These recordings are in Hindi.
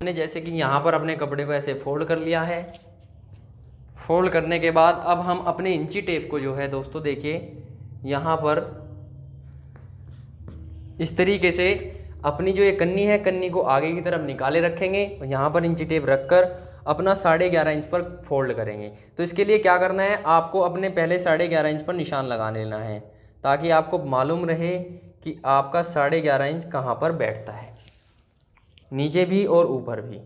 हमने जैसे कि यहाँ पर अपने कपड़े को ऐसे फोल्ड कर लिया है। फोल्ड करने के बाद अब हम अपने इंची टेप को जो है दोस्तों देखिए यहाँ पर इस तरीके से अपनी जो ये कन्नी है, कन्नी को आगे की तरफ निकाले रखेंगे और यहाँ पर इंची टेप रखकर अपना 11.5 इंच पर फोल्ड करेंगे। तो इसके लिए क्या करना है, आपको अपने पहले 11.5 इंच पर निशान लगा लेना है ताकि आपको मालूम रहे कि आपका 11.5 इंच कहाँ पर बैठता है, नीचे भी और ऊपर भी।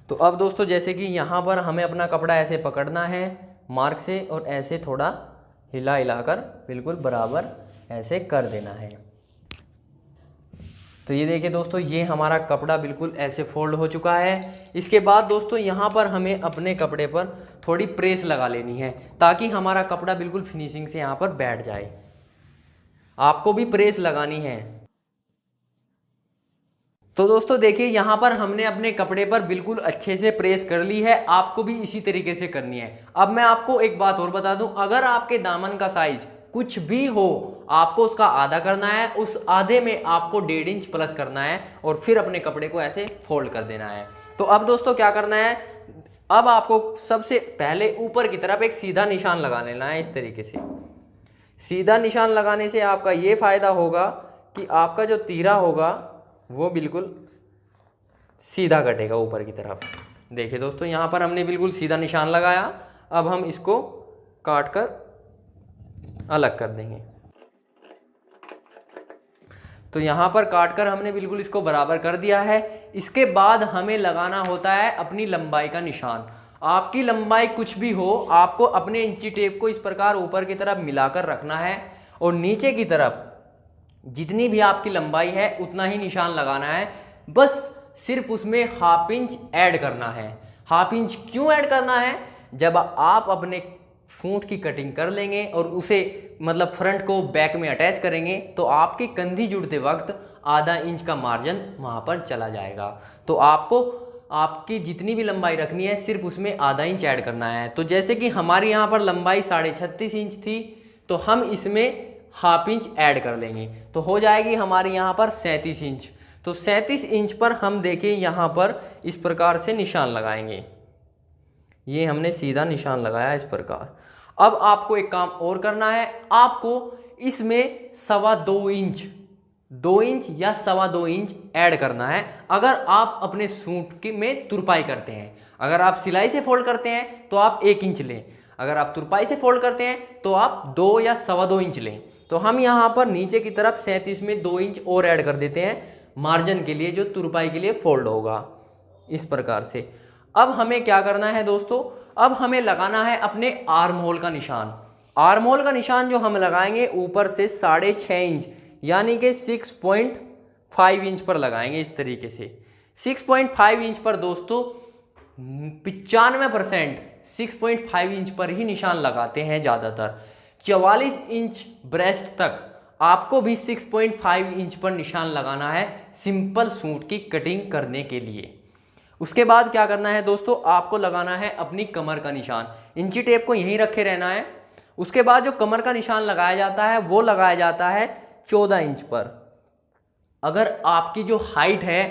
तो अब दोस्तों जैसे कि यहाँ पर हमें अपना कपड़ा ऐसे पकड़ना है मार्क से और ऐसे थोड़ा हिला हिलाकर बिल्कुल बराबर ऐसे कर देना है। तो ये देखिए दोस्तों, ये हमारा कपड़ा बिल्कुल ऐसे फोल्ड हो चुका है। इसके बाद दोस्तों यहाँ पर हमें अपने कपड़े पर थोड़ी प्रेस लगा लेनी है ताकि हमारा कपड़ा बिल्कुल फिनिशिंग से यहाँ पर बैठ जाए। आपको भी प्रेस लगानी है। तो दोस्तों देखिए यहाँ पर हमने अपने कपड़े पर बिल्कुल अच्छे से प्रेस कर ली है, आपको भी इसी तरीके से करनी है। अब मैं आपको एक बात और बता दूं, अगर आपके दामन का साइज कुछ भी हो आपको उसका आधा करना है, उस आधे में आपको 1.5 इंच प्लस करना है और फिर अपने कपड़े को ऐसे फोल्ड कर देना है। तो अब दोस्तों क्या करना है, अब आपको सबसे पहले ऊपर की तरफ एक सीधा निशान लगा लेना है। इस तरीके से सीधा निशान लगाने से आपका ये फायदा होगा कि आपका जो तीरा होगा वो बिल्कुल सीधा कटेगा ऊपर की तरफ। देखिए दोस्तों यहाँ पर हमने बिल्कुल सीधा निशान लगाया। अब हम इसको काट कर अलग कर देंगे। तो यहाँ पर काट कर हमने बिल्कुल इसको बराबर कर दिया है। इसके बाद हमें लगाना होता है अपनी लंबाई का निशान। आपकी लंबाई कुछ भी हो, आपको अपने इंची टेप को इस प्रकार ऊपर की तरफ मिलाकर रखना है और नीचे की तरफ जितनी भी आपकी लंबाई है उतना ही निशान लगाना है। बस सिर्फ उसमें 1/2 इंच ऐड करना है। 1/2 इंच क्यों ऐड करना है, जब आप अपने सूट की कटिंग कर लेंगे और उसे मतलब फ्रंट को बैक में अटैच करेंगे तो आपकी कंधी जुड़ते वक्त आधा इंच का मार्जिन वहां पर चला जाएगा। तो आपको आपकी जितनी भी लंबाई रखनी है सिर्फ उसमें आधा इंच ऐड करना है। तो जैसे कि हमारी यहाँ पर लंबाई 36.5 इंच थी तो हम इसमें 1/2 इंच ऐड कर लेंगे तो हो जाएगी हमारे यहाँ पर 37 इंच। तो 37 इंच पर हम देखें यहाँ पर इस प्रकार से निशान लगाएंगे। ये हमने सीधा निशान लगाया इस प्रकार। अब आपको एक काम और करना है, आपको इसमें 2.25 इंच 2 इंच या 2.25 इंच ऐड करना है अगर आप अपने सूट की में तुरपाई करते हैं। अगर आप सिलाई से फोल्ड करते हैं तो आप 1 इंच लें, अगर आप तुरपाई से फोल्ड करते हैं तो आप 2 या 2.25 इंच लें। तो हम यहाँ पर नीचे की तरफ 37 में 2 इंच और ऐड कर देते हैं मार्जिन के लिए, जो तुरपाई के लिए फोल्ड होगा इस प्रकार से। अब हमें क्या करना है दोस्तों, अब हमें लगाना है अपने आर्म होल का निशान। आर्म होल का निशान जो हम लगाएंगे ऊपर से 6.5 इंच यानी कि 6.5 इंच पर लगाएंगे इस तरीके से। 6.5 इंच पर दोस्तों 95% 6.5 इंच पर ही निशान लगाते हैं ज़्यादातर। 44 इंच ब्रेस्ट तक आपको भी 6.5 इंच पर निशान लगाना है सिंपल सूट की कटिंग करने के लिए। उसके बाद क्या करना है दोस्तों, आपको लगाना है अपनी कमर का निशान। इंची टेप को यहीं रखे रहना है। उसके बाद जो कमर का निशान लगाया जाता है वो लगाया जाता है 14 इंच पर। अगर आपकी जो हाइट है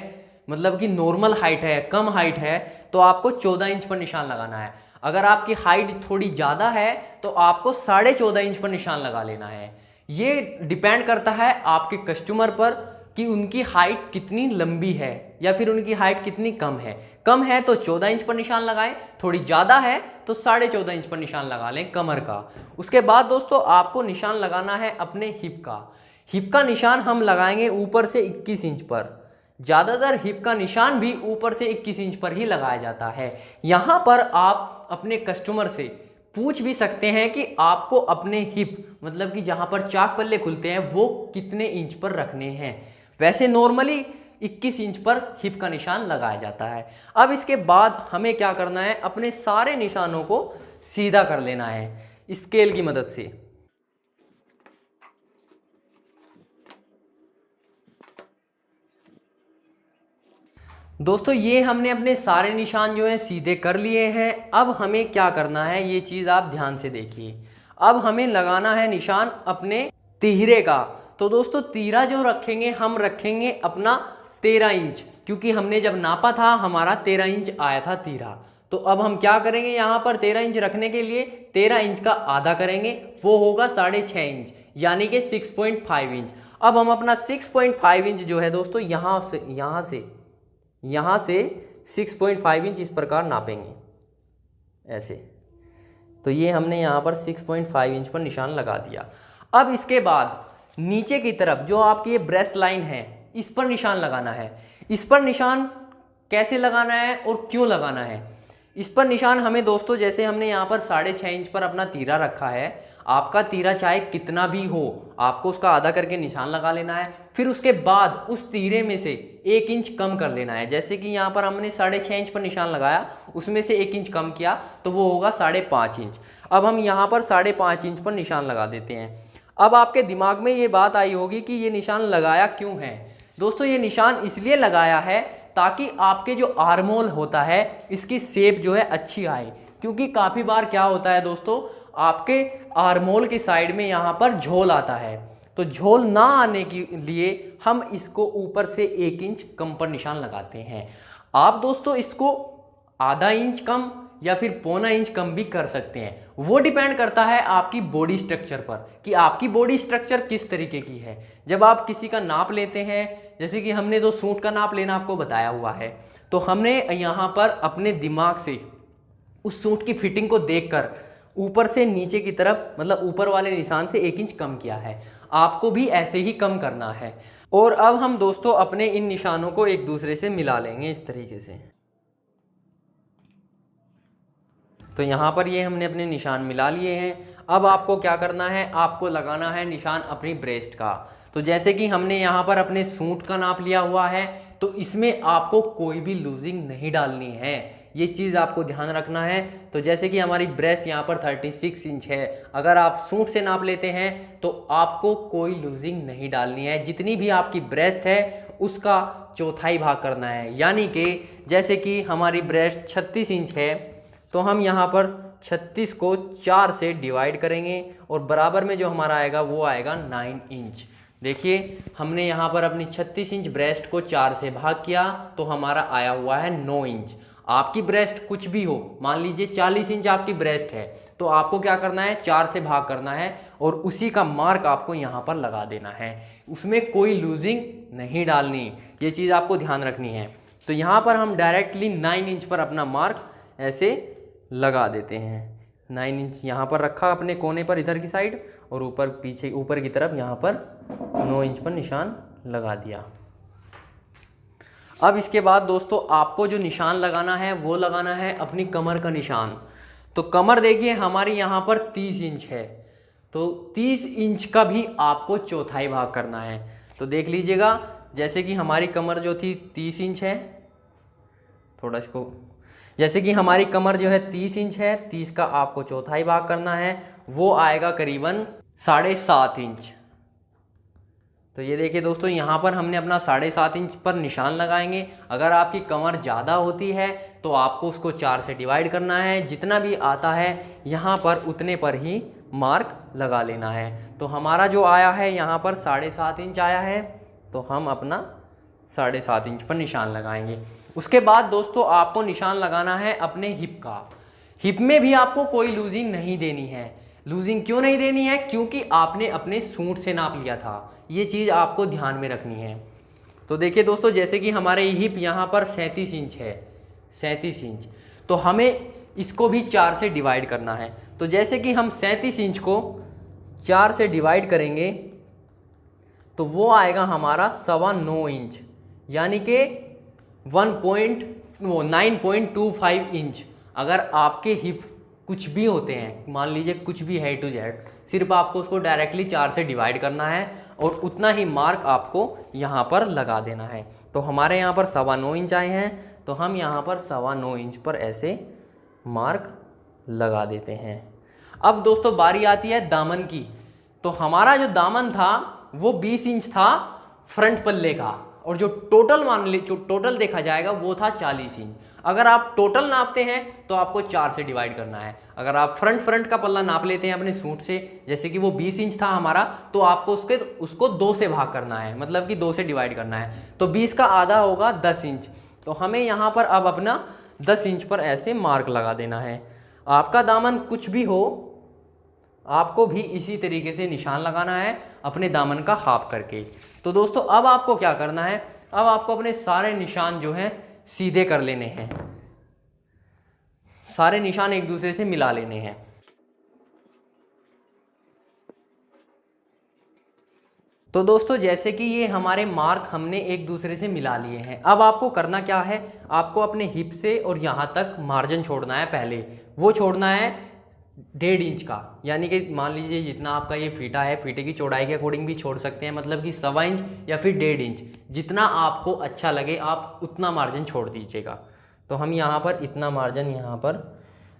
मतलब कि नॉर्मल हाइट है, कम हाइट है, तो आपको 14 इंच पर निशान लगाना है। अगर आपकी हाइट थोड़ी ज़्यादा है तो आपको 14.5 इंच पर निशान लगा लेना है। ये डिपेंड करता है आपके कस्टमर पर कि उनकी हाइट कितनी लंबी है या फिर उनकी हाइट कितनी कम है। कम है तो 14 इंच पर निशान लगाएं, थोड़ी ज़्यादा है तो 14.5 इंच पर निशान लगा लें कमर का। उसके बाद दोस्तों आपको निशान लगाना है अपने हिप का। हिप का निशान हम लगाएंगे ऊपर से 21 इंच पर। ज़्यादातर हिप का निशान भी ऊपर से 21 इंच पर ही लगाया जाता है। यहाँ पर आप अपने कस्टमर से पूछ भी सकते हैं कि आपको अपने हिप मतलब कि जहाँ पर चाक पल्ले खुलते हैं वो कितने इंच पर रखने हैं। वैसे नॉर्मली 21 इंच पर हिप का निशान लगाया जाता है। अब इसके बाद हमें क्या करना है, अपने सारे निशानों को सीधा कर लेना है स्केल की मदद से। दोस्तों ये हमने अपने सारे निशान जो हैं सीधे कर लिए हैं। अब हमें क्या करना है ये चीज़ आप ध्यान से देखिए। अब हमें लगाना है निशान अपने तिहरे का। तो दोस्तों तीरा जो रखेंगे हम रखेंगे अपना 13 इंच, क्योंकि हमने जब नापा था हमारा 13 इंच आया था तीरा। तो अब हम क्या करेंगे, यहाँ पर 13 इंच रखने के लिए 13 इंच का आधा करेंगे, वो होगा 6.5 इंच, यानी कि 6.5 इंच। अब हम अपना 6.5 इंच जो है दोस्तों यहाँ से 6.5 इंच इस प्रकार नापेंगे ऐसे। तो ये हमने यहाँ पर 6.5 इंच पर निशान लगा दिया। अब इसके बाद नीचे की तरफ जो आपकी ये ब्रेस्ट लाइन है इस पर निशान लगाना है। इस पर निशान कैसे लगाना है और क्यों लगाना है, इस पर निशान हमें दोस्तों, जैसे हमने यहाँ पर 6.5 इंच पर अपना तीरा रखा है, आपका तीरा चाहे कितना भी हो आपको उसका आधा करके निशान लगा लेना है। फिर उसके बाद उस तीरे में से 1 इंच कम कर लेना है। जैसे कि यहाँ पर हमने 6.5 इंच पर निशान लगाया, उसमें से 1 इंच कम किया तो वो होगा 5.5 इंच। अब हम यहाँ पर 5.5 इंच पर निशान लगा देते हैं। अब आपके दिमाग में ये बात आई होगी कि ये निशान लगाया क्यों है। दोस्तों ये निशान इसलिए लगाया है ताकि आपके जो आर्महोल होता है इसकी शेप जो है अच्छी आए, क्योंकि काफ़ी बार क्या होता है दोस्तों, आपके आर्महोल की साइड में यहाँ पर झोल आता है। तो झोल ना आने के लिए हम इसको ऊपर से 1 इंच कम पर निशान लगाते हैं। आप दोस्तों इसको आधा इंच कम या फिर 0.25 इंच कम भी कर सकते हैं, वो डिपेंड करता है आपकी बॉडी स्ट्रक्चर पर कि आपकी बॉडी स्ट्रक्चर किस तरीके की है। जब आप किसी का नाप लेते हैं, जैसे कि हमने जो सूट का नाप लेना आपको बताया हुआ है, तो हमने यहाँ पर अपने दिमाग से उस सूट की फिटिंग को देखकर ऊपर से नीचे की तरफ, मतलब ऊपर वाले निशान से 1 इंच कम किया है। आपको भी ऐसे ही कम करना है। और अब हम दोस्तों अपने इन निशानों को एक दूसरे से मिला लेंगे इस तरीके से। तो यहाँ पर ये हमने अपने निशान मिला लिए हैं। अब आपको क्या करना है, आपको लगाना है निशान अपनी ब्रेस्ट का। तो जैसे कि हमने यहाँ पर अपने सूट का नाप लिया हुआ है, तो इसमें आपको कोई भी लूजिंग नहीं डालनी है, ये चीज़ आपको ध्यान रखना है। तो जैसे कि हमारी ब्रेस्ट यहाँ पर 36 इंच है, अगर आप सूट से नाप लेते हैं तो आपको कोई लूजिंग नहीं डालनी है। जितनी भी आपकी ब्रेस्ट है उसका चौथाई भाग करना है, यानी कि जैसे कि हमारी ब्रेस्ट 36 इंच है तो हम यहाँ पर 36 को 4 से डिवाइड करेंगे और बराबर में जो हमारा आएगा वो आएगा 9 इंच। देखिए हमने यहाँ पर अपनी 36 इंच ब्रेस्ट को 4 से भाग किया तो हमारा आया हुआ है 9 इंच। आपकी ब्रेस्ट कुछ भी हो, मान लीजिए 40 इंच आपकी ब्रेस्ट है, तो आपको क्या करना है, 4 से भाग करना है और उसी का मार्क आपको यहाँ पर लगा देना है। उसमें कोई लूजिंग नहीं डालनी, ये चीज़ आपको ध्यान रखनी है। तो यहाँ पर हम डायरेक्टली 9 इंच पर अपना मार्क ऐसे लगा देते हैं। 9 इंच यहाँ पर रखा अपने कोने पर इधर की साइड, और ऊपर पीछे ऊपर की तरफ यहाँ पर 9 इंच पर निशान लगा दिया। अब इसके बाद दोस्तों आपको जो निशान लगाना है वो लगाना है अपनी कमर का निशान। तो कमर देखिए हमारी यहाँ पर 30 इंच है, तो 30 इंच का भी आपको चौथाई भाग करना है। तो देख लीजिएगा, जैसे कि हमारी कमर जो थी 30 इंच है, थोड़ा इसको, जैसे कि हमारी कमर जो है 30 इंच है, 30 का आपको चौथाई भाग करना है, वो आएगा करीबन 7.5 इंच। तो ये देखिए दोस्तों, यहाँ पर हमने अपना 7.5 इंच पर निशान लगाएंगे। अगर आपकी कमर ज़्यादा होती है तो आपको उसको 4 से डिवाइड करना है, जितना भी आता है यहाँ पर उतने पर ही मार्क लगा लेना है। तो हमारा जो आया है यहाँ पर 7.5 इंच आया है, तो हम अपना 7.5 इंच पर निशान लगाएंगे। उसके बाद दोस्तों आपको निशान लगाना है अपने हिप का। हिप में भी आपको कोई लूजिंग नहीं देनी है। लूजिंग क्यों नहीं देनी है, क्योंकि आपने अपने सूट से नाप लिया था, ये चीज़ आपको ध्यान में रखनी है। तो देखिए दोस्तों, जैसे कि हमारे हिप यहाँ पर 37 इंच है, 37 इंच, तो हमें इसको भी 4 से डिवाइड करना है। तो जैसे कि हम 37 इंच को 4 से डिवाइड करेंगे तो वो आएगा हमारा 9.25 इंच, यानी कि 9.25 इंच। अगर आपके हिप कुछ भी होते हैं, मान लीजिए कुछ भी है टू जेड, सिर्फ आपको उसको डायरेक्टली 4 से डिवाइड करना है और उतना ही मार्क आपको यहाँ पर लगा देना है। तो हमारे यहाँ पर 9.25 इंच आए हैं, तो हम यहाँ पर 9.25 इंच पर ऐसे मार्क लगा देते हैं। अब दोस्तों बारी आती है दामन की। तो हमारा जो दामन था वो 20 इंच था फ्रंट पल्ले का, और जो टोटल मान ली, जो टोटल देखा जाएगा वो था 40 इंच। अगर आप टोटल नापते हैं तो आपको 4 से डिवाइड करना है। अगर आप फ्रंट का पल्ला नाप लेते हैं अपने सूट से, जैसे कि वो 20 इंच था हमारा, तो आपको उसको 2 से भाग करना है, मतलब कि 2 से डिवाइड करना है। तो 20 का आधा होगा 10 इंच। तो हमें यहाँ पर अब अपना 10 इंच पर ऐसे मार्क लगा देना है। आपका दामन कुछ भी हो, आपको भी इसी तरीके से निशान लगाना है अपने दामन का हाफ करके। तो दोस्तों अब आपको क्या करना है, अब आपको अपने सारे निशान जो हैं सीधे कर लेने हैं, सारे निशान एक दूसरे से मिला लेने हैं। तो दोस्तों जैसे कि ये हमारे मार्क हमने एक दूसरे से मिला लिए हैं, अब आपको करना क्या है, आपको अपने हिप से और यहाँ तक मार्जिन छोड़ना है। पहले वो छोड़ना है 1.5 इंच का, यानी कि मान लीजिए जितना आपका ये फीता है, फीते की चौड़ाई के अकॉर्डिंग भी छोड़ सकते हैं, मतलब कि 1.25 इंच या फिर 1.5 इंच, जितना आपको अच्छा लगे आप उतना मार्जिन छोड़ दीजिएगा। तो हम यहाँ पर इतना मार्जिन यहाँ पर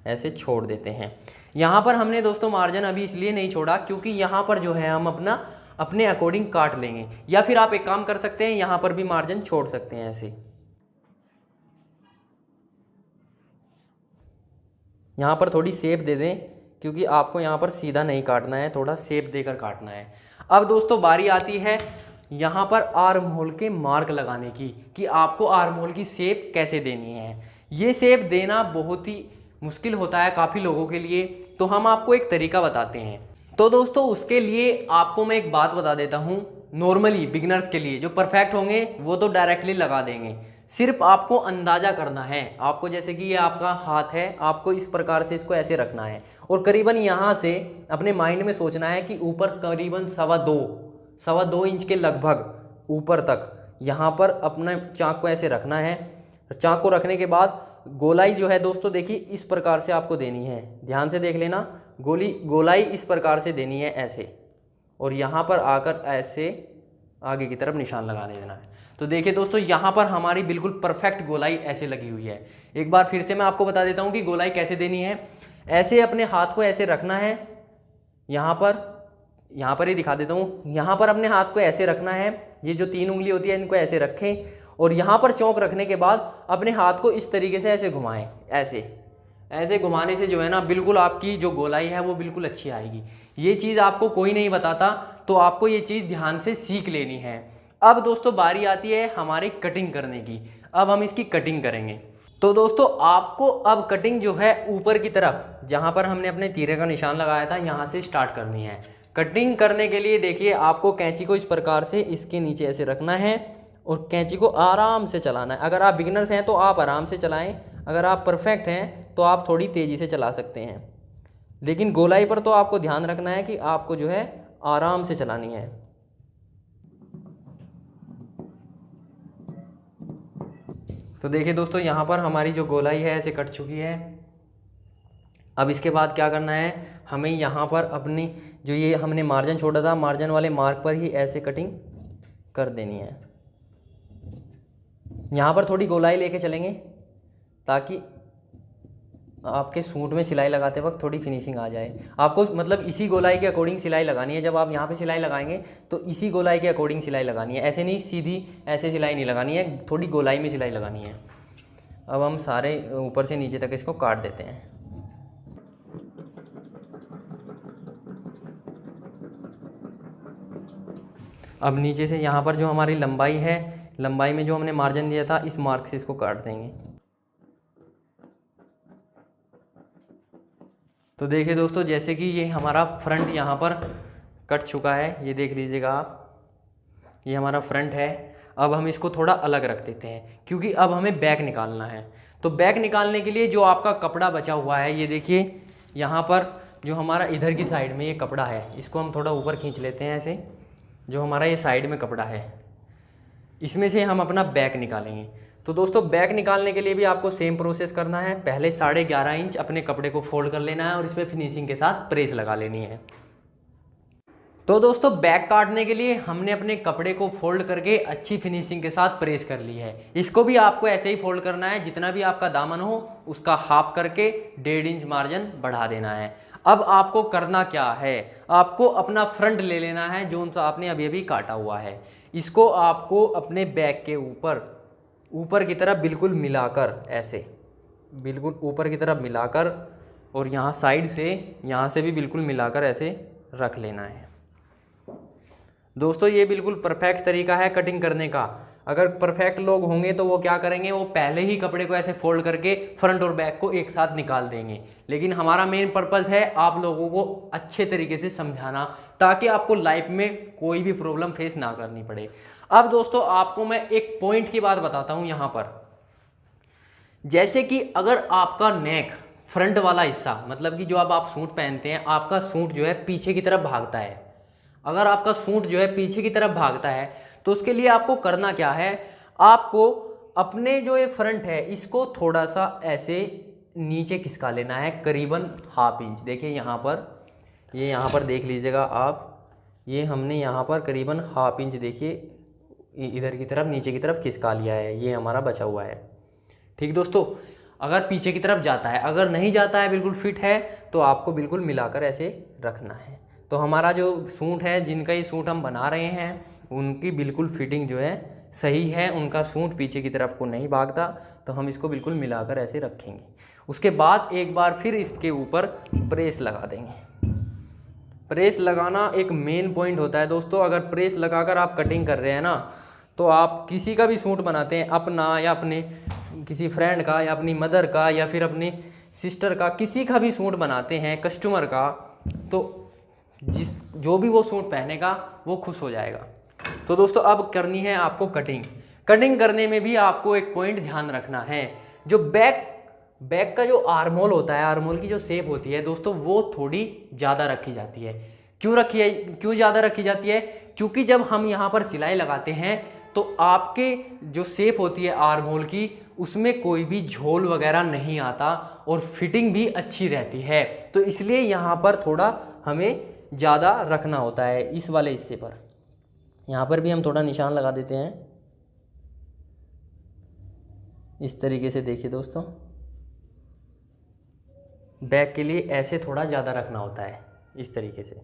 ऐसे छोड़ देते हैं। यहाँ पर हमने दोस्तों मार्जिन अभी इसलिए नहीं छोड़ा क्योंकि यहाँ पर जो है हम अपने अकॉर्डिंग काट लेंगे, या फिर आप एक काम कर सकते हैं, यहाँ पर भी मार्जिन छोड़ सकते हैं ऐसे। यहाँ पर थोड़ी शेप दे दें क्योंकि आपको यहाँ पर सीधा नहीं काटना है, थोड़ा शेप देकर काटना है। अब दोस्तों बारी आती है यहाँ पर आर्म होल के मार्क लगाने की, कि आपको आर्म होल की शेप कैसे देनी है। ये शेप देना बहुत ही मुश्किल होता है काफ़ी लोगों के लिए, तो हम आपको एक तरीका बताते हैं। तो दोस्तों उसके लिए आपको मैं एक बात बता देता हूँ, नॉर्मली बिगिनर्स के लिए जो परफेक्ट होंगे वो तो डायरेक्टली लगा देंगे, सिर्फ आपको अंदाज़ा करना है। आपको जैसे कि ये आपका हाथ है, आपको इस प्रकार से इसको ऐसे रखना है और करीबन यहाँ से अपने माइंड में सोचना है कि ऊपर करीबन 2.25 इंच के लगभग ऊपर तक यहाँ पर अपने चाक को ऐसे रखना है। चाक को रखने के बाद गोलाई जो है दोस्तों देखिए इस प्रकार से आपको देनी है, ध्यान से देख लेना। गोलाई इस प्रकार से देनी है ऐसे, और यहाँ पर आकर ऐसे आगे की तरफ निशान लगाने देना है। तो देखिए दोस्तों यहाँ पर हमारी बिल्कुल परफेक्ट गोलाई ऐसे लगी हुई है। एक बार फिर से मैं आपको बता देता हूँ कि गोलाई कैसे देनी है। ऐसे अपने हाथ को ऐसे रखना है, यहाँ पर ही दिखा देता हूँ। यहाँ पर अपने हाथ को ऐसे रखना है, ये जो 3 उंगली होती है इनको ऐसे रखें, और यहाँ पर चौक रखने के बाद अपने हाथ को इस तरीके से ऐसे घुमाएं। ऐसे घुमाने से जो है ना बिल्कुल आपकी जो गोलाई है वो बिल्कुल अच्छी आएगी। ये चीज़ आपको कोई नहीं बताता, तो आपको ये चीज़ ध्यान से सीख लेनी है। अब दोस्तों बारी आती है हमारी कटिंग करने की। अब हम इसकी कटिंग करेंगे। तो दोस्तों आपको अब कटिंग जो है ऊपर की तरफ, जहाँ पर हमने अपने तीरे का निशान लगाया था, यहाँ से स्टार्ट करनी है। कटिंग करने के लिए देखिए आपको कैंची को इस प्रकार से इसके नीचे ऐसे रखना है और कैंची को आराम से चलाना है। अगर आप बिगिनर्स हैं तो आप आराम से चलाएं, अगर आप परफेक्ट हैं तो आप थोड़ी तेज़ी से चला सकते हैं, लेकिन गोलाई पर तो आपको ध्यान रखना है कि आपको जो है आराम से चलानी है। तो देखिए दोस्तों यहाँ पर हमारी जो गोलाई है ऐसे कट चुकी है। अब इसके बाद क्या करना है, हमें यहाँ पर अपनी जो ये हमने मार्जिन छोड़ा था, मार्जिन वाले मार्क पर ही ऐसे कटिंग कर देनी है। यहाँ पर थोड़ी गोलाई लेके चलेंगे ताकि आपके सूट में सिलाई लगाते वक्त थोड़ी फिनिशिंग आ जाए। आपको मतलब इसी गोलाई के अकॉर्डिंग सिलाई लगानी है। जब आप यहाँ पे सिलाई लगाएंगे तो इसी गोलाई के अकॉर्डिंग सिलाई लगानी है, ऐसे नहीं सीधी ऐसे सिलाई नहीं लगानी है, थोड़ी गोलाई में सिलाई लगानी है। अब हम सारे ऊपर से नीचे तक इसको काट देते हैं। अब नीचे से यहाँ पर जो हमारी लंबाई है, लंबाई में जो हमने मार्जिन दिया था इस मार्क से इसको काट देंगे। तो देखिए दोस्तों जैसे कि ये हमारा फ्रंट यहाँ पर कट चुका है, ये देख लीजिएगा आप, ये हमारा फ्रंट है। अब हम इसको थोड़ा अलग रख देते हैं क्योंकि अब हमें बैक निकालना है। तो बैक निकालने के लिए जो आपका कपड़ा बचा हुआ है, ये देखिए यहाँ पर जो हमारा इधर की साइड में ये कपड़ा है, इसको हम थोड़ा ऊपर खींच लेते हैं ऐसे। जो हमारा ये साइड में कपड़ा है इसमें से हम अपना बैक निकालेंगे। तो दोस्तों बैक निकालने के लिए भी आपको सेम प्रोसेस करना है। पहले 11.5 इंच अपने कपड़े को फोल्ड कर लेना है और इस पर फिनिशिंग के साथ प्रेस लगा लेनी है। तो दोस्तों बैक काटने के लिए हमने अपने कपड़े को फोल्ड करके अच्छी फिनिशिंग के साथ प्रेस कर ली है। इसको भी आपको ऐसे ही फोल्ड करना है, जितना भी आपका दामन हो उसका हाफ करके 1.5 इंच मार्जिन बढ़ा देना है। अब आपको करना क्या है, आपको अपना फ्रंट ले लेना है जो सा आपने अभी अभी काटा हुआ है। इसको आपको अपने बैक के ऊपर की तरफ बिल्कुल मिलाकर ऐसे बिल्कुल ऊपर की तरफ मिलाकर और यहाँ साइड से, यहाँ से भी बिल्कुल मिलाकर ऐसे रख लेना है। दोस्तों ये बिल्कुल परफेक्ट तरीका है कटिंग करने का। अगर परफेक्ट लोग होंगे तो वो क्या करेंगे, वो पहले ही कपड़े को ऐसे फोल्ड करके फ्रंट और बैक को एक साथ निकाल देंगे। लेकिन हमारा मेन पर्पस है आप लोगों को अच्छे तरीके से समझाना, ताकि आपको लाइफ में कोई भी प्रॉब्लम फेस ना करनी पड़े। अब दोस्तों आपको मैं एक पॉइंट की बात बताता हूँ यहाँ पर। जैसे कि अगर आपका नेक फ्रंट वाला हिस्सा, मतलब कि जो अब आप सूट पहनते हैं, आपका सूट जो है पीछे की तरफ भागता है, अगर आपका सूट जो है पीछे की तरफ भागता है तो उसके लिए आपको करना क्या है, आपको अपने जो ये फ्रंट है इसको थोड़ा सा ऐसे नीचे खिसका लेना है, करीबन ½ इंच। देखिए यहाँ पर, ये यहाँ पर देख लीजिएगा आप, ये हमने यहाँ पर करीबन ½ इंच देखिए इधर की तरफ नीचे की तरफ खिसका लिया है, ये हमारा बचा हुआ है। ठीक दोस्तों, अगर पीछे की तरफ जाता है, अगर नहीं जाता है, बिल्कुल फिट है, तो आपको बिल्कुल मिलाकर ऐसे रखना है। तो हमारा जो सूट है, जिनका ये सूट हम बना रहे हैं, उनकी बिल्कुल फिटिंग जो है सही है, उनका सूट पीछे की तरफ को नहीं भागता, तो हम इसको बिल्कुल मिलाकर ऐसे रखेंगे। उसके बाद एक बार फिर इसके ऊपर प्रेस लगा देंगे। प्रेस लगाना एक मेन पॉइंट होता है दोस्तों। अगर प्रेस लगाकर आप कटिंग कर रहे हैं ना, तो आप किसी का भी सूट बनाते हैं, अपना या अपने किसी फ्रेंड का या अपनी मदर का या फिर अपनी सिस्टर का, किसी का भी सूट बनाते हैं कस्टमर का, तो जो भी वो सूट पहनेगा वो खुश हो जाएगा। तो दोस्तों अब करनी है आपको कटिंग। कटिंग करने में भी आपको एक पॉइंट ध्यान रखना है, जो बैक का जो आर्म होल होता है, आर्म होल की जो शेप होती है दोस्तों, वो थोड़ी ज़्यादा रखी जाती है। क्यों ज़्यादा रखी जाती है? क्योंकि जब हम यहाँ पर सिलाई लगाते हैं तो आपके जो शेप होती है आर्म होल की, उसमें कोई भी झोल वगैरह नहीं आता और फिटिंग भी अच्छी रहती है। तो इसलिए यहाँ पर थोड़ा हमें ज़्यादा रखना होता है इस वाले हिस्से पर। यहाँ पर भी हम थोड़ा निशान लगा देते हैं इस तरीके से। देखिए दोस्तों, बैक के लिए ऐसे थोड़ा ज़्यादा रखना होता है इस तरीके से।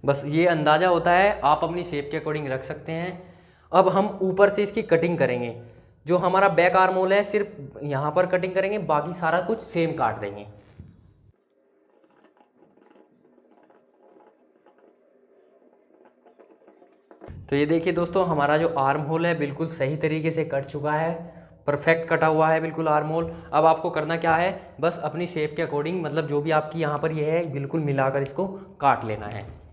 बस ये अंदाज़ा होता है, आप अपनी शेप के अकॉर्डिंग रख सकते हैं। अब हम ऊपर से इसकी कटिंग करेंगे। जो हमारा बैक आर्म होल है सिर्फ यहाँ पर कटिंग करेंगे, बाकी सारा कुछ सेम काट देंगे। तो ये देखिए दोस्तों, हमारा जो आर्म होल है बिल्कुल सही तरीके से कट चुका है, परफेक्ट कटा हुआ है बिल्कुल आर्म होल। अब आपको करना क्या है, बस अपनी शेप के अकॉर्डिंग, मतलब जो भी आपकी यहाँ पर ये है, बिल्कुल मिलाकर इसको काट लेना है।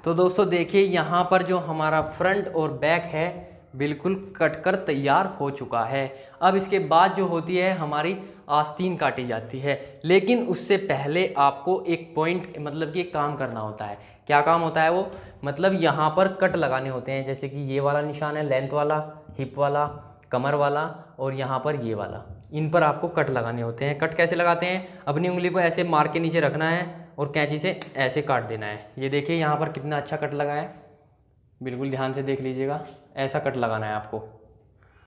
तो दोस्तों देखिए, यहाँ पर जो हमारा फ्रंट और बैक है बिल्कुल कटकर तैयार हो चुका है। अब इसके बाद जो होती है हमारी आस्तीन काटी जाती है। लेकिन उससे पहले आपको एक पॉइंट, मतलब कि एक काम करना होता है। क्या काम होता है वो? मतलब यहाँ पर कट लगाने होते हैं। जैसे कि ये वाला निशान है, लेंथ वाला, हिप वाला, कमर वाला, और यहाँ पर ये वाला, इन पर आपको कट लगाने होते हैं। कट कैसे लगाते हैं? अपनी उंगली को ऐसे मार के नीचे रखना है और कैंची से ऐसे काट देना है। ये देखिए यहाँ पर कितना अच्छा कट लगा है, बिल्कुल ध्यान से देख लीजिएगा, ऐसा कट लगाना है आपको।